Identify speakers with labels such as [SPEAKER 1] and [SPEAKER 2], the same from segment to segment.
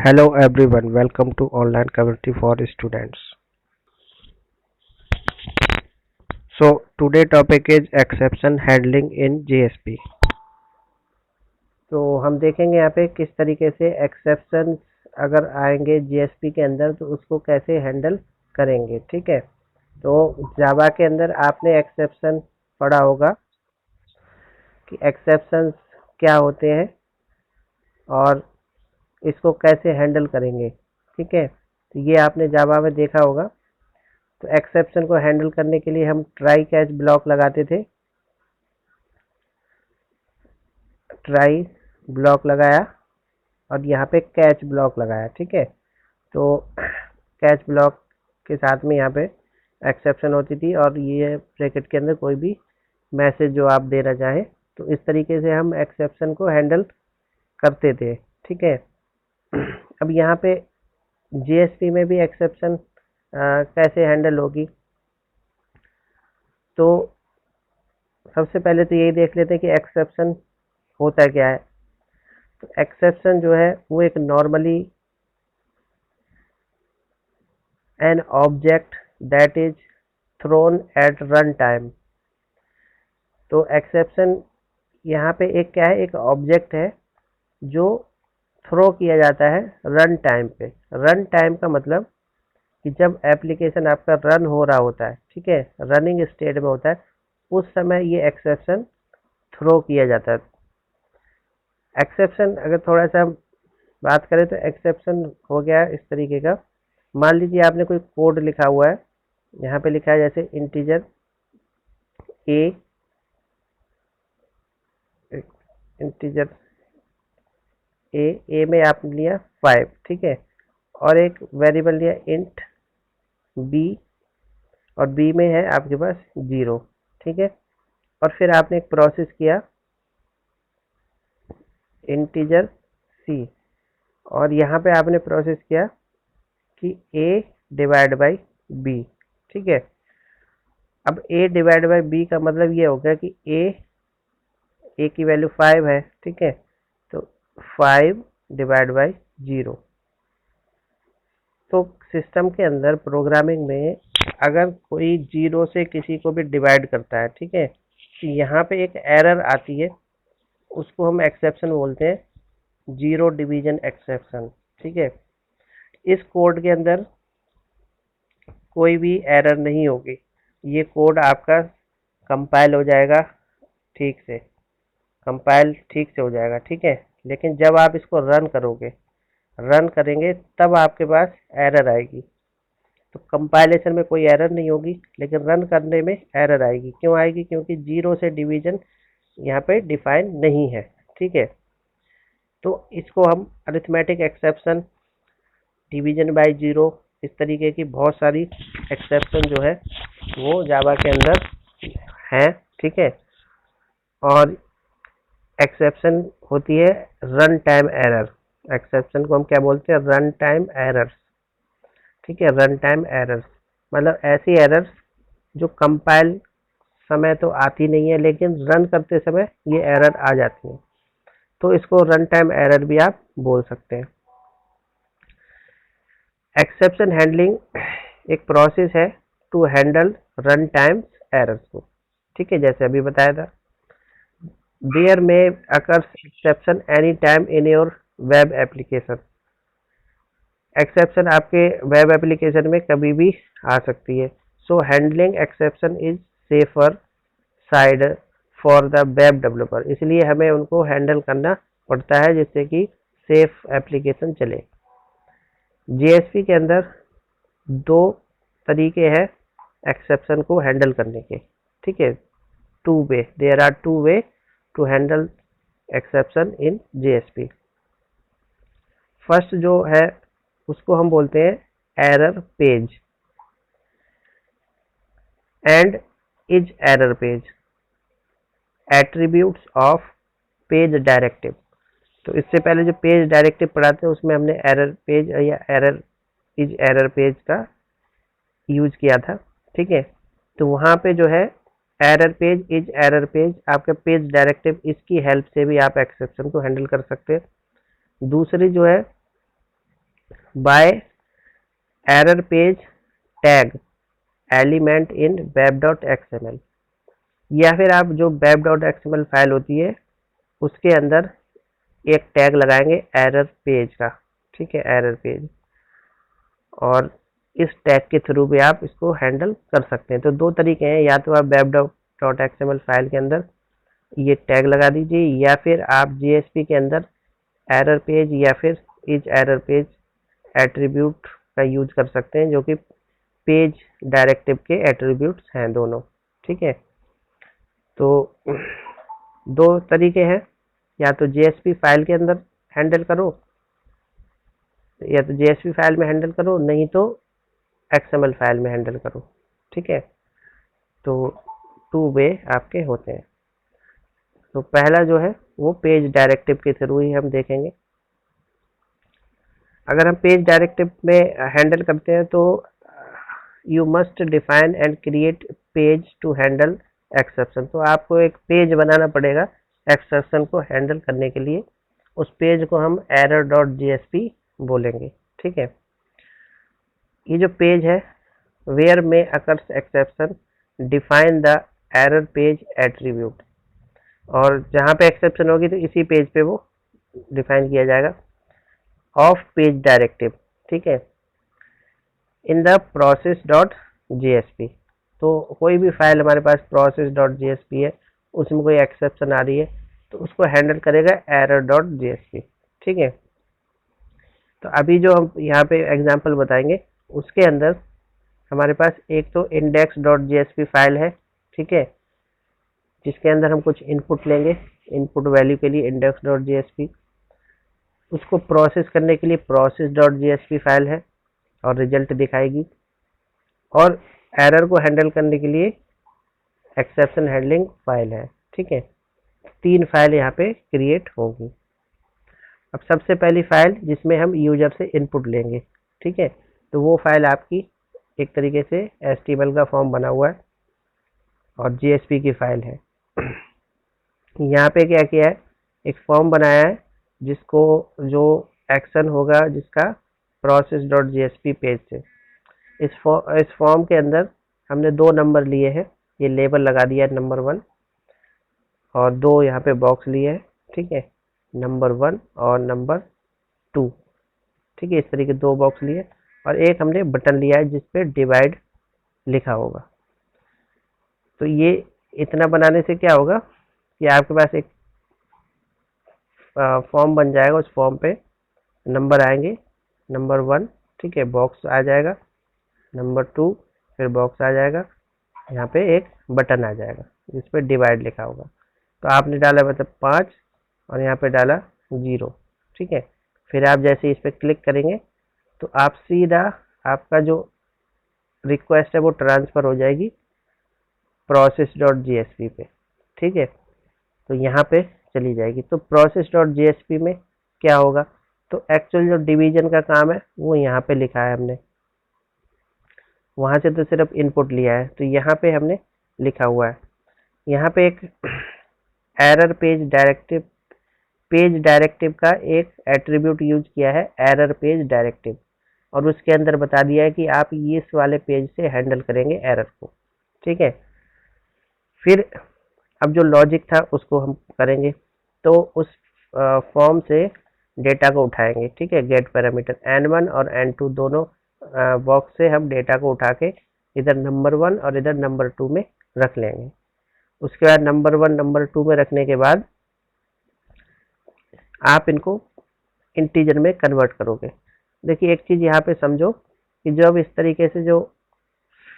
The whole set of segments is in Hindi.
[SPEAKER 1] Hello everyone, welcome to online community for students. So today topic is exception handling in JSP. तो हम देखेंगे यहाँ पे किस तरीके से एक्सेप्शन अगर आएंगे JSP के अंदर तो उसको कैसे हैंडल करेंगे। ठीक है, तो जावा के अंदर आपने एक्सेप्शन पढ़ा होगा कि एक्सेप्शंस क्या होते हैं और इसको कैसे हैंडल करेंगे। ठीक है, तो ये आपने जावा में देखा होगा। तो एक्सेप्शन को हैंडल करने के लिए हम ट्राई कैच ब्लॉक लगाते थे। ट्राई ब्लॉक लगाया और यहाँ पे कैच ब्लॉक लगाया। ठीक है, तो कैच ब्लॉक के साथ में यहाँ पे एक्सेप्शन होती थी और ये ब्रैकेट के अंदर कोई भी मैसेज जो आप देना चाहें, तो इस तरीके से हम एक्सेप्शन को हैंडल करते थे। ठीक है, अब यहाँ पे जीएसपी में भी एक्सेप्शन कैसे हैंडल होगी, तो सबसे पहले तो यही देख लेते हैं कि एक्सेप्शन होता क्या है। तो एक्सेप्शन जो है वो एक normally an object that is thrown at run time. तो एक्सेप्शन यहाँ पे एक क्या है, एक ऑब्जेक्ट है जो थ्रो किया जाता है रन टाइम पे। रन टाइम का मतलब कि जब एप्लीकेशन आपका रन हो रहा होता है, ठीक है, रनिंग स्टेट में होता है, उस समय ये एक्सेप्शन थ्रो किया जाता है। एक्सेप्शन अगर थोड़ा सा बात करें तो एक्सेप्शन हो गया इस तरीके का। मान लीजिए आपने कोई कोड लिखा हुआ है, यहाँ पे लिखा है जैसे इंटीजर ए, इंटीजर ए में आपने लिया 5, ठीक है, और एक वेरिएबल लिया इंट बी, और बी में है आपके पास 0। ठीक है, और फिर आपने एक प्रोसेस किया इंटीजर सी, और यहाँ पे आपने प्रोसेस किया कि a डिवाइड बाई बी। ठीक है, अब a डिवाइड बाई बी का मतलब ये हो गया कि a की वैल्यू 5 है। ठीक है, तो 5 डिवाइड बाई 0। तो सिस्टम के अंदर प्रोग्रामिंग में अगर कोई 0 से किसी को भी डिवाइड करता है, ठीक है, तो यहाँ पे एक एरर आती है, उसको हम एक्सेप्शन बोलते हैं, 0 डिवीजन एक्सेप्शन। ठीक है, इस कोड के अंदर कोई भी एरर नहीं होगी, ये कोड आपका कंपाइल हो जाएगा ठीक से, कंपाइल ठीक से हो जाएगा। ठीक है, लेकिन जब आप इसको रन करेंगे तब आपके पास एरर आएगी। तो कंपाइलेशन में कोई एरर नहीं होगी, लेकिन रन करने में एरर आएगी। क्यों आएगी? क्योंकि 0 से डिवीजन यहाँ पे डिफाइन नहीं है। ठीक है, तो इसको हम अरिथमेटिक एक्सेप्शन, डिवीजन बाय 0, इस तरीके की बहुत सारी एक्सेप्शन जो है वो जावा के अंदर है। ठीक है, और एक्सेप्शन होती है रन टाइम एरर। एक्सेप्शन को हम क्या बोलते हैं? Run time errors. ठीक है, रन टाइम एरर्स मतलब ऐसी एरर्स जो कंपाइल समय तो आती नहीं है, लेकिन रन करते समय ये एरर आ जाती है, तो इसको रन टाइम एरर भी आप बोल सकते हैं। एक्सेप्शन हैंडलिंग एक प्रोसेस है to handle run time errors को। ठीक है, जैसे अभी बताया था, देयर में occurs exception any time in your web application. Exception आपके वेब एप्लीकेशन में कभी भी आ सकती है। So handling exception is safer side for the web developer. इसलिए हमें उनको हैंडल करना पड़ता है जिससे कि सेफ एप्लीकेशन चले। जेएसपी के अंदर 2 तरीके हैं एक्सेप्शन को हैंडल करने के। ठीक है, 2 way, there are 2 way to handle exception in JSP. First जो है उसको हम बोलते हैं error page and is error page, attributes of page directive. तो इससे पहले जो पेज डायरेक्टिव पढ़ाते हैं उसमें हमने एरर पेज या एरर इज एरर पेज का यूज किया था। ठीक है, तो वहाँ पे जो है error page is error page, आपका पेज डायरेक्टिव, इसकी हेल्प से भी आप एक्सेप्शन को हैंडल कर सकते हैं। दूसरी जो है by error page tag element in web.xml, या फिर आप जो web.xml फाइल होती है उसके अंदर एक टैग लगाएंगे एरर पेज का, ठीक है, एरर पेज, और इस टैग के थ्रू भी आप इसको हैंडल कर सकते हैं। तो दो तरीके हैं, या तो आप web.xml फाइल के अंदर ये टैग लगा दीजिए, या फिर आप JSP के अंदर एरर पेज या फिर इज एरर पेज एट्रीब्यूट का यूज कर सकते हैं, जो कि पेज डायरेक्टिव के एट्रीब्यूट्स हैं दोनों, ठीक है। तो दो तरीके हैं, या तो JSP फाइल के अंदर हैंडल करो, या तो JSP फाइल में हैंडल करो, नहीं तो XML फाइल में हैंडल करो, ठीक है। तो टू वे आपके होते हैं। तो पहला जो है वो पेज डायरेक्टिव के थ्रू ही हम देखेंगे। अगर हम पेज डायरेक्टिव में हैंडल करते हैं तो you must define and create page to handle exception. तो आपको एक पेज बनाना पड़ेगा एक्सेप्शन को हैंडल करने के लिए। उस पेज को हम error.jsp बोलेंगे, ठीक है। ये जो पेज है वेयर में occurs exception define the error page attribute, और जहाँ पे एक्सेप्शन होगी तो इसी पेज पे वो डिफाइन किया जाएगा ऑफ पेज डायरेक्टिव, ठीक है, इन द process.jsp। तो कोई भी फाइल हमारे पास process.jsp है, उसमें कोई एक्सेप्शन आ रही है तो उसको हैंडल करेगा error.jsp, ठीक है। तो अभी जो हम यहाँ पे एग्जांपल बताएंगे उसके अंदर हमारे पास एक तो index.jsp फाइल है, ठीक है, जिसके अंदर हम कुछ इनपुट लेंगे, इनपुट वैल्यू के लिए index.jsp, उसको प्रोसेस करने के लिए process.jsp फाइल है और रिजल्ट दिखाएगी, और एरर को हैंडल करने के लिए एक्सेप्शन हैंडलिंग फाइल है, ठीक है। तीन फाइल यहाँ पे क्रिएट होगी। अब सबसे पहली फाइल जिसमें हम यूजर से इनपुट लेंगे, ठीक है, तो वो फाइल आपकी एक तरीके से HTML का फॉर्म बना हुआ है और JSP की फाइल है। यहाँ पे क्या किया है, एक फॉर्म बनाया है जिसको जो एक्शन होगा जिसका process.jsp पेज से, इस फॉर्म के अंदर हमने दो नंबर लिए हैं, ये लेबल लगा दिया है नंबर 1, और दो यहाँ पे बॉक्स लिए हैं, ठीक है, नंबर 1 और नंबर 2, ठीक है, इस तरीके दो बॉक्स लिए, और एक हमने बटन लिया है जिसपे डिवाइड लिखा होगा। तो ये इतना बनाने से क्या होगा कि आपके पास एक फॉर्म बन जाएगा, उस फॉर्म पे नंबर आएंगे, नंबर 1, ठीक है, बॉक्स आ जाएगा, नंबर 2, फिर बॉक्स आ जाएगा, यहाँ पे एक बटन आ जाएगा जिस पे डिवाइड लिखा होगा। तो आपने डाला मतलब 5 और यहाँ पे डाला 0, ठीक है। फिर आप जैसे इस पे क्लिक करेंगे तो आप सीधा आपका जो रिक्वेस्ट है वो ट्रांसफ़र हो जाएगी process.jsp पे, ठीक है। तो यहाँ पे चली जाएगी। तो process.jsp में क्या होगा, तो एक्चुअल जो डिवीजन का काम है वो यहाँ पे लिखा है हमने, वहाँ से तो सिर्फ इनपुट लिया है, तो यहाँ पे हमने लिखा हुआ है, यहाँ पे एक एरर पेज डायरेक्टिव का एक एट्रीब्यूट यूज किया है एरर पेज डायरेक्टिव, और उसके अंदर बता दिया है कि आप इस वाले पेज से हैंडल करेंगे एरर को, ठीक है। फिर अब जो लॉजिक था उसको हम करेंगे, तो उस फॉर्म से डेटा को उठाएंगे, ठीक है, गेट पैरामीटर n1 और n2 दोनों बॉक्स से हम डेटा को उठा के इधर नंबर 1 और इधर नंबर 2 में रख लेंगे। उसके बाद नंबर 1 नंबर 2 में रखने के बाद आप इनको इंटीजर में कन्वर्ट करोगे। देखिए एक चीज़ यहाँ पे समझो कि जब इस तरीके से जो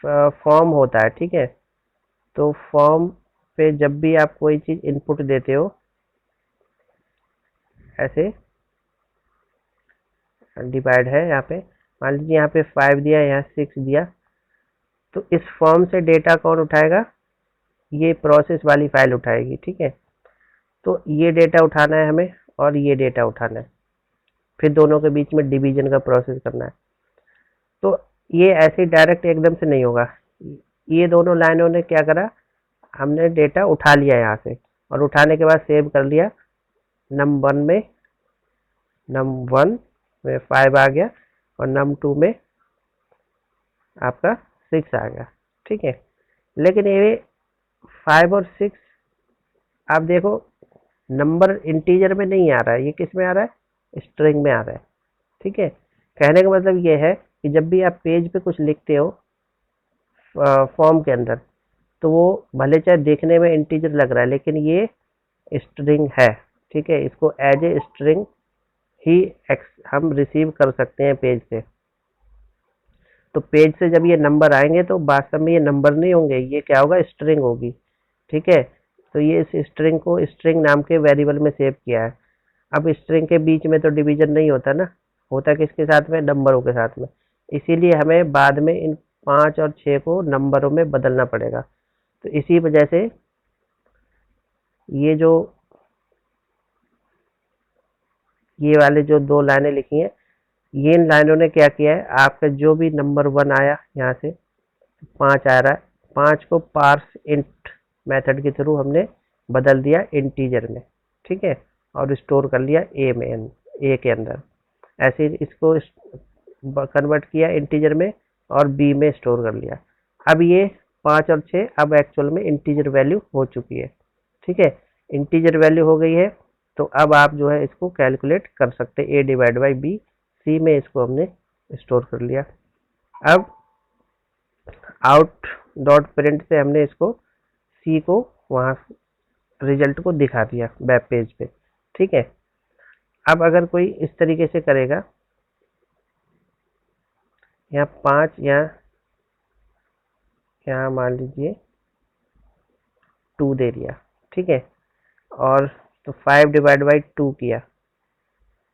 [SPEAKER 1] फॉर्म होता है, ठीक है, तो फॉर्म पे जब भी आप कोई चीज़ इनपुट देते हो, ऐसे डिवाइड है यहाँ पे, मान लीजिए यहाँ पे 5 दिया, यहाँ 6 दिया, तो इस फॉर्म से डेटा कौन उठाएगा, ये प्रोसेस वाली फाइल उठाएगी, ठीक है। तो ये डेटा उठाना है हमें और ये डेटा उठाना है, फिर दोनों के बीच में डिवीजन का प्रोसेस करना है। तो ये ऐसे डायरेक्ट एकदम से नहीं होगा, ये दोनों लाइनों ने क्या करा, हमने डेटा उठा लिया यहाँ से, और उठाने के बाद सेव कर लिया नंबर 1 में 5 आ गया, और num2 में आपका 6 आ गया, ठीक है। लेकिन ये 5 और 6 आप देखो नंबर इंटीजर में नहीं आ रहा है, ये किस में आ रहा है, स्ट्रिंग में आ रहा है, ठीक है। कहने का मतलब ये है कि जब भी आप पेज पे कुछ लिखते हो फॉर्म के अंदर, तो वो भले चाहे देखने में इंटीजर लग रहा है लेकिन ये स्ट्रिंग है, ठीक है। इसको एज ए स्ट्रिंग ही हम रिसीव कर सकते हैं पेज से। तो पेज से जब ये नंबर आएंगे तो वास्तव में ये नंबर नहीं होंगे, ये क्या होगा, स्ट्रिंग होगी, ठीक है। तो ये इस स्ट्रिंग को स्ट्रिंग नाम के वेरिएबल में सेव किया है। अब स्ट्रिंग के बीच में तो डिवीजन नहीं होता ना, होता किसके साथ में, नंबरों के साथ में। इसीलिए हमें बाद में इन 5 और 6 को नंबरों में बदलना पड़ेगा। तो इसी वजह से ये वाले जो 2 लाइनें लिखी हैं, ये इन लाइनों ने क्या किया है, आपका जो भी नंबर 1 आया यहाँ से 5 आ रहा है, 5 को पार्स इंट मेथड के थ्रू हमने बदल दिया इंटीजर में, ठीक है, और स्टोर कर लिया ए के अंदर। ऐसे इसको कन्वर्ट किया इंटीजर में और बी में स्टोर कर लिया। अब ये 5 और 6 अब एक्चुअल में इंटीजर वैल्यू हो चुकी है, ठीक है। इंटीजर वैल्यू हो गई है, तो अब आप जो है इसको कैलकुलेट कर सकते हैं, a/b, सी में इसको हमने स्टोर कर लिया। अब आउट डॉट प्रिंट से हमने इसको सी को वहाँ रिजल्ट को दिखा दिया वेब पेज पे, ठीक है। अब अगर कोई इस तरीके से करेगा, यहाँ 5 यहाँ मान लीजिए 2 दे दिया, ठीक है, और तो 5/2 किया,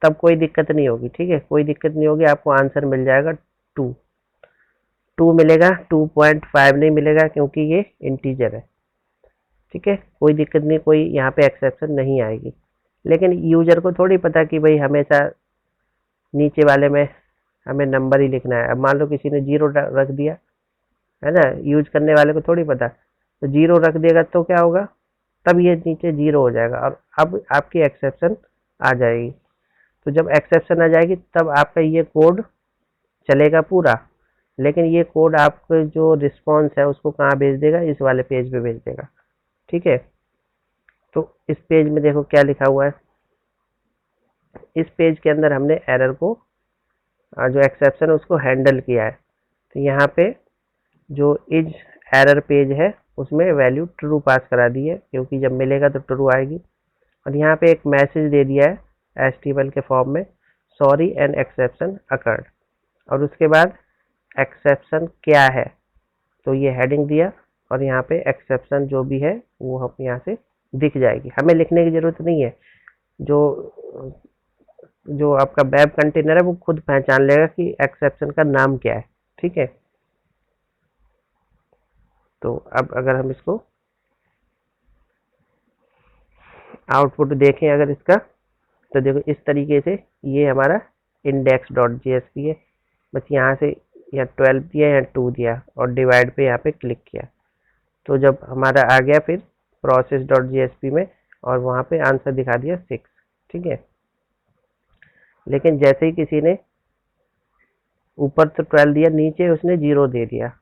[SPEAKER 1] तब कोई दिक्कत नहीं होगी, ठीक है, कोई दिक्कत नहीं होगी, आपको आंसर मिल जाएगा 2 मिलेगा, 2.5 नहीं मिलेगा क्योंकि ये इंटीजर है, ठीक है। कोई दिक्कत नहीं, कोई यहाँ पे एक्सेप्शन नहीं आएगी। लेकिन यूजर को थोड़ी पता कि भाई हमेशा नीचे वाले में हमें नंबर ही लिखना है। अब मान लो किसी ने 0 रख दिया है ना, यूज करने वाले को थोड़ी पता, तो 0 रख देगा तो क्या होगा, तब ये नीचे 0 हो जाएगा और अब आपकी एक्सेप्शन आ जाएगी। तो जब एक्सेप्शन आ जाएगी तब आपका ये कोड चलेगा पूरा, लेकिन ये कोड आपको जो रिस्पॉन्स है उसको कहाँ भेज देगा, इस वाले पेज पे भेज देगा, ठीक है। तो इस पेज में देखो क्या लिखा हुआ है, इस पेज के अंदर हमने एरर को जो एक्सेप्शन है उसको हैंडल किया है। तो यहाँ पे जो इज एरर पेज है उसमें वैल्यू ट्रू पास करा दी है, क्योंकि जब मिलेगा तो ट्रू आएगी। और यहाँ पे एक मैसेज दे दिया है HTML के फॉर्म में, सॉरी एन एक्सेप्शन अकर्ड, और उसके बाद एक्सेप्शन क्या है तो ये हेडिंग दिया, और यहाँ पे एक्सेप्शन जो भी है वो हम यहाँ से दिख जाएगी, हमें लिखने की जरूरत नहीं है। जो आपका वेब कंटेनर है वो खुद पहचान लेगा कि एक्सेप्शन का नाम क्या है, ठीक है। तो अब अगर हम इसको आउटपुट देखें अगर इसका, तो देखो इस तरीके से ये हमारा index.jsp है। बस यहाँ से यहाँ 12 दिया, यहाँ 2 दिया और डिवाइड पे यहाँ पे क्लिक किया, तो जब हमारा आ गया फिर process.jsp में, और वहाँ पे आंसर दिखा दिया 6, ठीक है। लेकिन जैसे ही किसी ने ऊपर तो 12 दिया, नीचे उसने 0 दे दिया,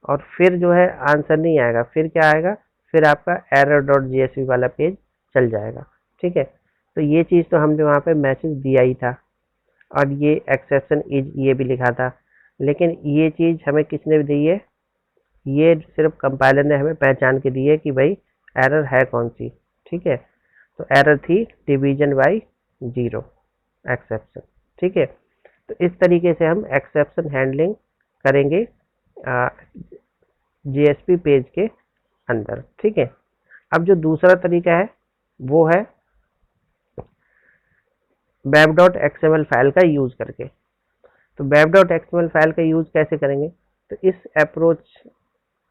[SPEAKER 1] और फिर जो है आंसर नहीं आएगा, फिर क्या आएगा, फिर आपका error.jsp वाला पेज चल जाएगा, ठीक है। तो ये चीज़ तो हमने वहाँ पे मैसेज दिया ही था, और ये एक्सेप्शन इज ये भी लिखा था, लेकिन ये चीज़ हमें किसने दी है, ये सिर्फ कंपाइलर ने हमें पहचान के दी है कि भाई एरर है कौन सी, ठीक है। तो एरर थी डिवीजन बाई 0 एक्सेप्शन, ठीक है। तो इस तरीके से हम एक्सेप्शन हैंडलिंग करेंगे JSP पेज के अंदर, ठीक है। अब जो दूसरा तरीका है वो है web.xml फाइल का यूज करके। तो web.xml फाइल का यूज कैसे करेंगे, तो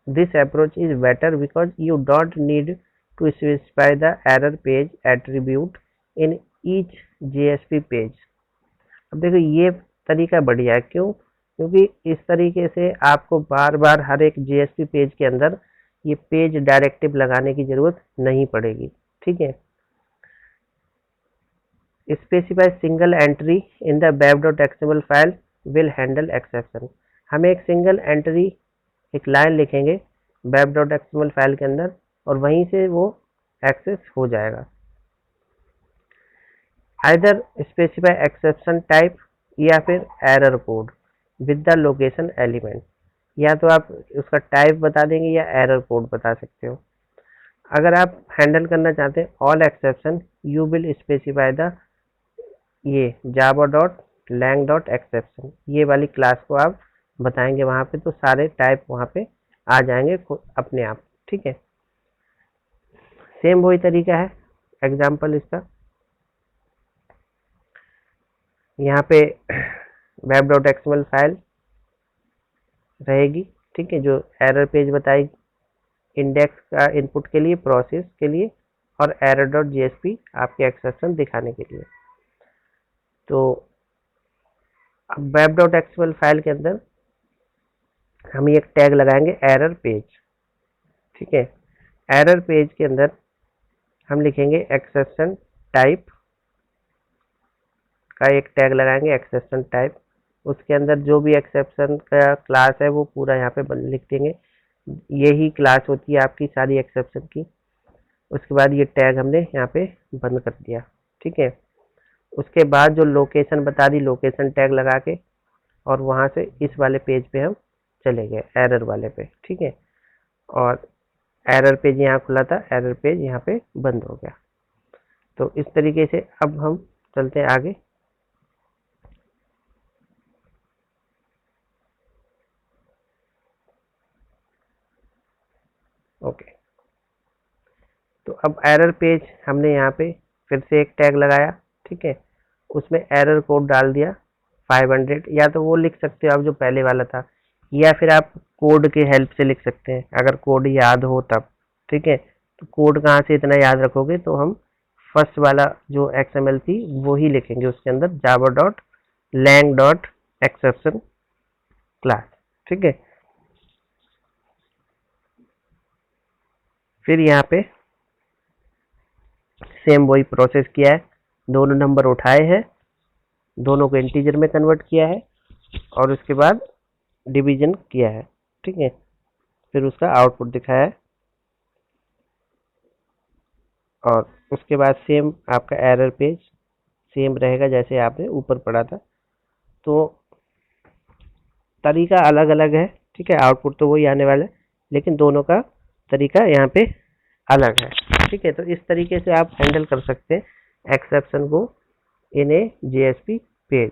[SPEAKER 1] this approach is better because you don't need to specify the error page attribute in each JSP page. अब देखो ये तरीका बढ़िया है, क्यों, क्योंकि इस तरीके से आपको बार बार हर एक JSP पेज के अंदर ये पेज डायरेक्टिव लगाने की जरूरत नहीं पड़ेगी, ठीक है। specify single entry in the web.xml file will handle exception। हम एक सिंगल एंट्री, एक लाइन लिखेंगे web.xml फाइल के अंदर और वहीं से वो एक्सेस हो जाएगा। either specify exception type या फिर error code with the location element, या तो आप उसका टाइप बता देंगे या एरर कोड बता सकते हो। अगर आप हैंडल करना चाहते हैं all exception, you will specify the ये java.lang.exception, ये वाली क्लास को आप बताएंगे वहां पे, तो सारे टाइप वहां पे आ जाएंगे अपने आप। ठीक है, सेम वही तरीका है। एग्जाम्पल इसका यहाँ पे web.xml फाइल रहेगी। ठीक है, जो एरर पेज बताएगी इंडेक्स का इनपुट के लिए, प्रोसेस के लिए, और error.jsp आपके एक्सेप्शन दिखाने के लिए। तो web.xml फाइल के अंदर हम एक टैग लगाएंगे एरर पेज। ठीक है, एरर पेज के अंदर हम लिखेंगे एक्सेप्शन टाइप का एक टैग लगाएंगे, एक्सेप्शन टाइप। उसके अंदर जो भी एक्सेप्शन का क्लास है वो पूरा यहाँ पे लिख देंगे, यही क्लास होती है आपकी सारी एक्सेप्शन की। उसके बाद ये टैग हमने यहाँ पे बंद कर दिया। ठीक है, उसके बाद जो लोकेशन बता दी, लोकेशन टैग लगा के, और वहाँ से इस वाले पेज पे हम चले गए, एरर वाले पे। ठीक है, और एरर पेज यहाँ खुला था, एरर पेज यहाँ पे बंद हो गया। तो इस तरीके से अब हम चलते हैं आगे। ओके, तो अब एरर पेज हमने यहाँ पे फिर से एक टैग लगाया। ठीक है, उसमें एरर कोड डाल दिया 500, या तो वो लिख सकते हो आप जो पहले वाला था, या फिर आप कोड के हेल्प से लिख सकते हैं अगर कोड याद हो तब। ठीक है, तो कोड कहाँ से इतना याद रखोगे, तो हम फर्स्ट वाला जो XML थी वो ही लिखेंगे उसके अंदर, java.lang.exception क्लास। ठीक है, फिर यहाँ पे सेम वही प्रोसेस किया है, दोनों नंबर उठाए हैं, दोनों को इंटीजर में कन्वर्ट किया है, और उसके बाद डिवीजन किया है। ठीक है, फिर उसका आउटपुट दिखाया है, और उसके बाद सेम आपका एरर पेज सेम रहेगा जैसे आपने ऊपर पढ़ा था। तो तरीका अलग अलग है। ठीक है, आउटपुट तो वही आने वाला है, लेकिन दोनों का तरीका यहाँ पे अलग है। ठीक है, तो इस तरीके से आप हैंडल कर सकते हैं एक्सेप्शन को इन ए JSP पेज।